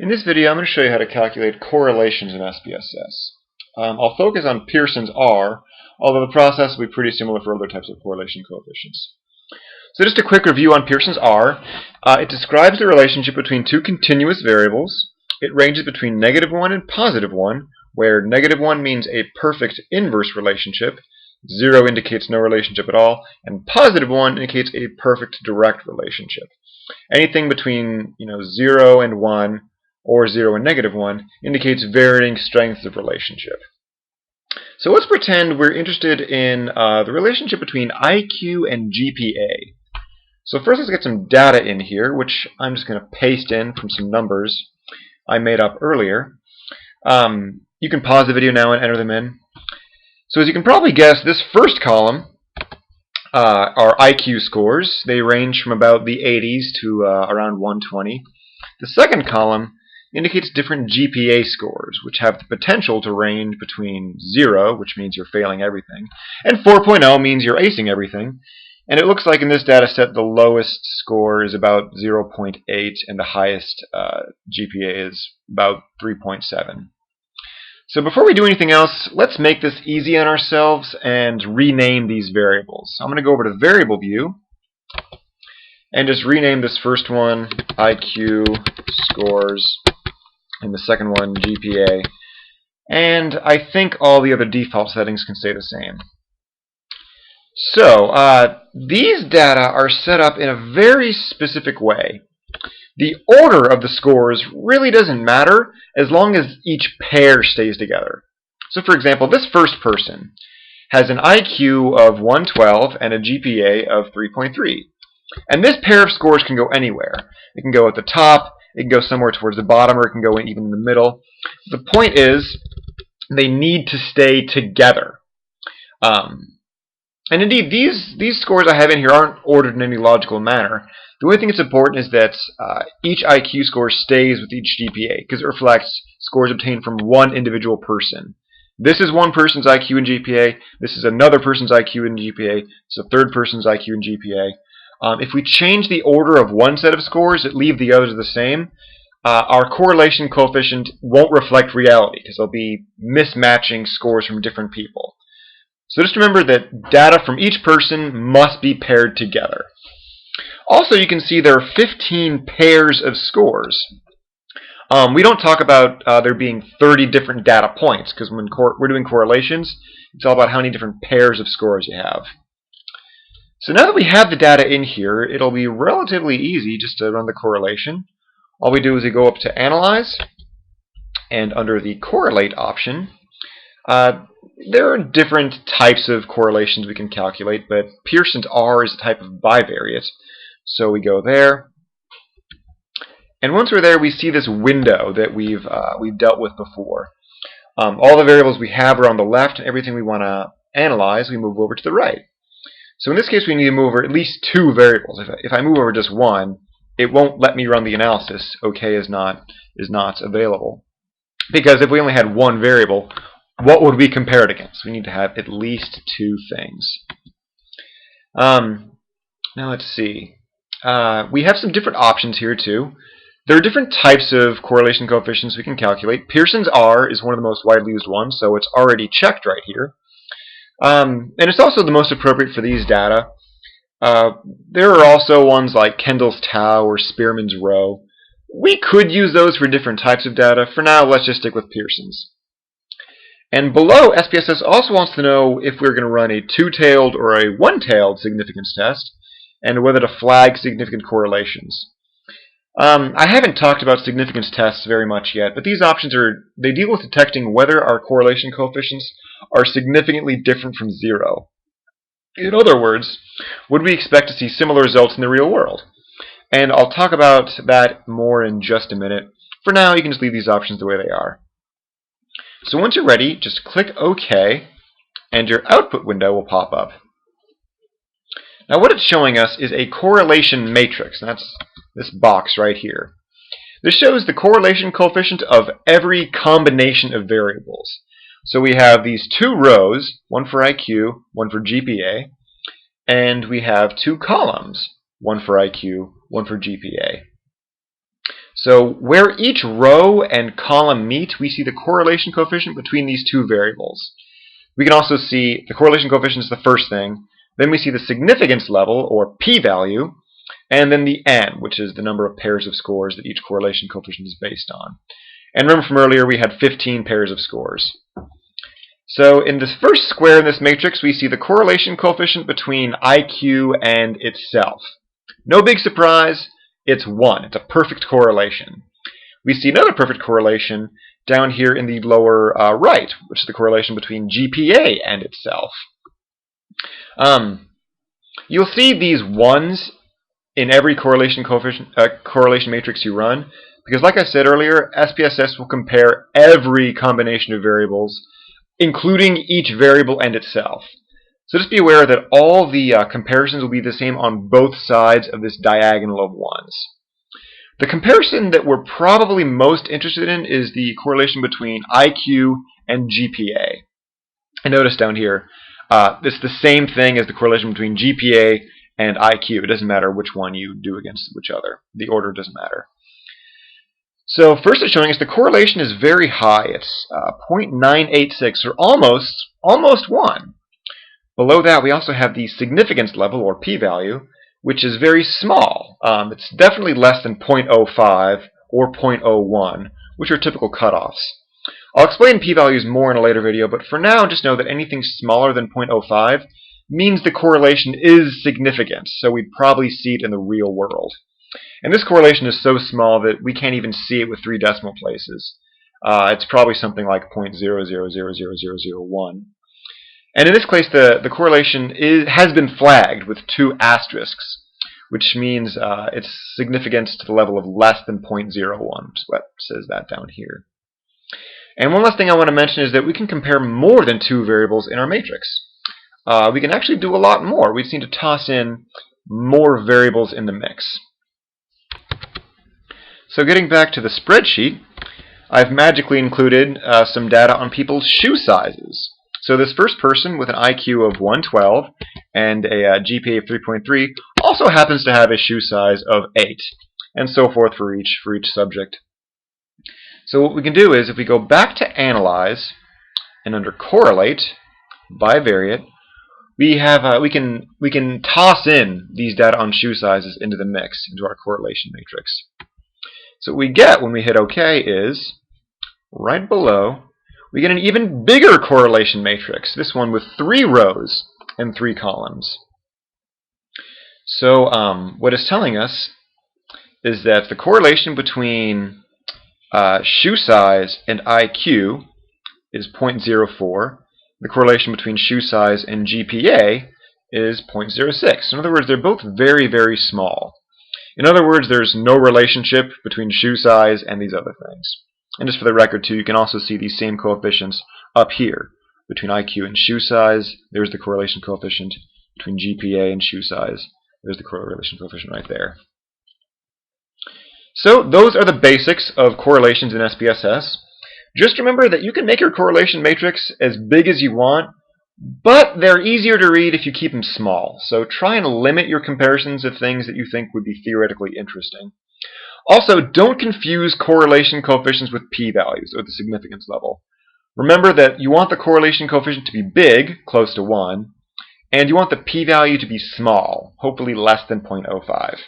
In this video, I'm going to show you how to calculate correlations in SPSS. I'll focus on Pearson's R, although the process will be pretty similar for other types of correlation coefficients. So just a quick review on Pearson's R. It describes the relationship between two continuous variables. It ranges between -1 and +1, where -1 means a perfect inverse relationship, 0 indicates no relationship at all, and +1 indicates a perfect direct relationship. Anything between 0 and 1 or 0 and -1 indicates varying strengths of relationship. So let's pretend we're interested in the relationship between IQ and GPA. So first let's get some data in here, which I'm just going to paste in from some numbers I made up earlier. You can pause the video now and enter them in. So as you can probably guess, this first column are IQ scores. They range from about the 80s to around 120. The second column indicates different GPA scores, which have the potential to range between 0, which means you're failing everything, and 4.0 means you're acing everything. And it looks like in this data set the lowest score is about 0.8 and the highest GPA is about 3.7. So before we do anything else, let's make this easy on ourselves and rename these variables. So I'm going to go over to variable view and just rename this first one IQ scores and the second one GPA. And I think all the other default settings can stay the same. So these data are set up in a very specific way. The order of the scores really doesn't matter as long as each pair stays together. So for example, this first person has an IQ of 112 and a GPA of 3.3. And this pair of scores can go anywhere. It can go at the top, it can go somewhere towards the bottom, or it can go even in the middle. The point is, they need to stay together. And indeed, these scores I have in here aren't ordered in any logical manner. The only thing that's important is that each IQ score stays with each GPA, because it reflects scores obtained from one individual person. This is one person's IQ and GPA, this is another person's IQ and GPA, it's a third person's IQ and GPA. If we change the order of one set of scores but leave the others the same, our correlation coefficient won't reflect reality, because there'll be mismatching scores from different people. So just remember that data from each person must be paired together. Also, you can see there are 15 pairs of scores. We don't talk about there being 30 different data points, because when we're doing correlations, it's all about how many different pairs of scores you have. So now that we have the data in here, it'll be relatively easy just to run the correlation. All we do is we go up to Analyze, and under the Correlate option, there are different types of correlations we can calculate, but Pearson's R is a type of bivariate. So we go there, and once we're there, we see this window that we've dealt with before. All the variables we have are on the left, and everything we want to analyze, we move over to the right. So in this case, we need to move over at least two variables. If I move over just one, it won't let me run the analysis. OK is not available, because if we only had one variable, what would we compare it against? We need to have at least two things. Now let's see. We have some different options here too. There are different types of correlation coefficients we can calculate. Pearson's R is one of the most widely used ones, so it's already checked right here. And it's also the most appropriate for these data. There are also ones like Kendall's tau or Spearman's rho. We could use those for different types of data. For now, let's just stick with Pearson's. And below, SPSS also wants to know if we're going to run a two-tailed or a one-tailed significance test, and whether to flag significant correlations. I haven't talked about significance tests very much yet, but these options they deal with detecting whether our correlation coefficients are significantly different from 0. In other words, would we expect to see similar results in the real world? And I'll talk about that more in just a minute. For now, you can just leave these options the way they are. So once you're ready, just click OK, and your output window will pop up. Now what it's showing us is a correlation matrix. That's this box right here. This shows the correlation coefficient of every combination of variables. So we have these two rows, one for IQ, one for GPA, and we have two columns, one for IQ, one for GPA. So where each row and column meet, we see the correlation coefficient between these two variables. We can also see the correlation coefficient is the first thing. Then we see the significance level, or p-value, and then the n, which is the number of pairs of scores that each correlation coefficient is based on. And remember from earlier, we had 15 pairs of scores. So in this first square in this matrix, we see the correlation coefficient between IQ and itself. No big surprise, it's 1. It's a perfect correlation. We see another perfect correlation down here in the lower right, which is the correlation between GPA and itself. You'll see these 1s in every correlation matrix you run, because like I said earlier, SPSS will compare every combination of variables, including each variable and itself. So just be aware that all the comparisons will be the same on both sides of this diagonal of 1s. The comparison that we're probably most interested in is the correlation between IQ and GPA. And notice down here, it's the same thing as the correlation between GPA and IQ. It doesn't matter which one you do against which other. The order doesn't matter. So first it's showing us the correlation is very high. It's 0.986, or almost 1. Below that we also have the significance level, or p-value, which is very small. It's definitely less than 0.05 or 0.01, which are typical cutoffs. I'll explain p-values more in a later video, but for now just know that anything smaller than 0.05 means the correlation is significant, so we'd probably see it in the real world. And this correlation is so small that we can't even see it with 3 decimal places. It's probably something like 0.000001. And in this case, the correlation has been flagged with 2 asterisks, which means its significance to the level of less than 0.01, which is what says that down here. And one last thing I want to mention is that we can compare more than 2 variables in our matrix. We can actually do a lot more. We just need to toss in more variables in the mix. So getting back to the spreadsheet, I've magically included some data on people's shoe sizes. So this first person with an IQ of 112 and a GPA of 3.3 also happens to have a shoe size of 8, and so forth for each subject. So what we can do is, if we go back to Analyze, and under Correlate, bivariate, we can toss in these data on shoe sizes into the mix, into our correlation matrix. So what we get when we hit OK is, right below, we get an even bigger correlation matrix, this one with 3 rows and 3 columns. So what it's telling us is that the correlation between shoe size and IQ is 0.04. The correlation between shoe size and GPA is 0.06. In other words, they're both very, very small. In other words, there's no relationship between shoe size and these other things. And just for the record, too, you can also see these same coefficients up here. Between IQ and shoe size, there's the correlation coefficient. Between GPA and shoe size, there's the correlation coefficient right there. So those are the basics of correlations in SPSS. Just remember that you can make your correlation matrix as big as you want, but they're easier to read if you keep them small. So try and limit your comparisons of things that you think would be theoretically interesting. Also, don't confuse correlation coefficients with p-values, or the significance level. Remember that you want the correlation coefficient to be big, close to 1, and you want the p-value to be small, hopefully less than 0.05.